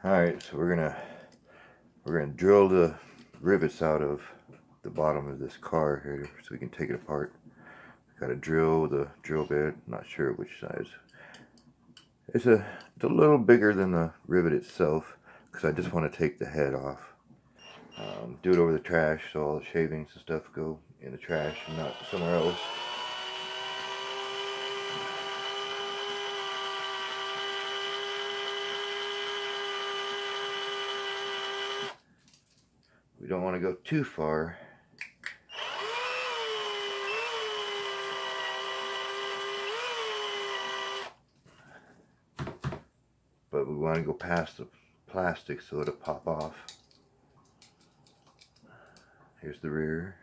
Alright, so we're gonna drill the rivets out of the bottom of this car here so we can take it apart. Got to drill the drill bit, not sure which size. It's a little bigger than the rivet itself because I just want to take the head off. Do it over the trash so all the shavings and stuff go in the trash and not somewhere else. We don't want to go too far. But we want to go past the plastic so it'll pop off. Here's the rear.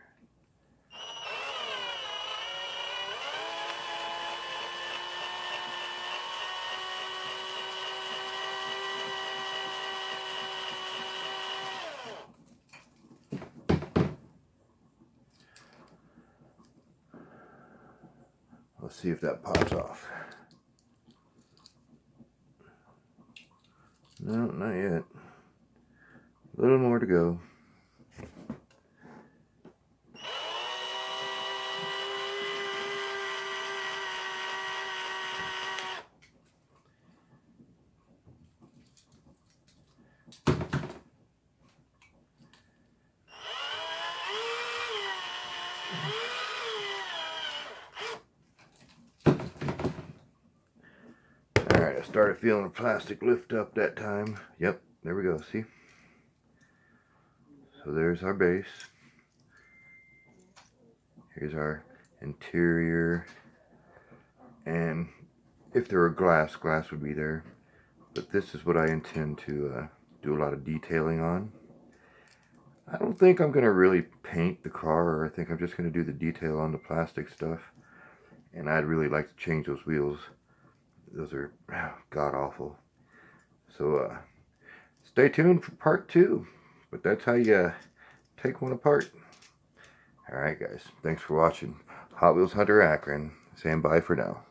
Let's see if that pops off. No, not yet. A little more to go. Alright, I started feeling the plastic lift up that time. Yep, there we go, see? So there's our base. Here's our interior. And if there were glass would be there. But this is what I intend to do a lot of detailing on. I don't think I'm going to really paint the car. I think I'm just going to do the detail on the plastic stuff. And I'd really like to change those wheels. Those are god-awful. So stay tuned for part 2. But that's how you take one apart. Alright guys, thanks for watching. Hot Wheels Hunter Akron, saying bye for now.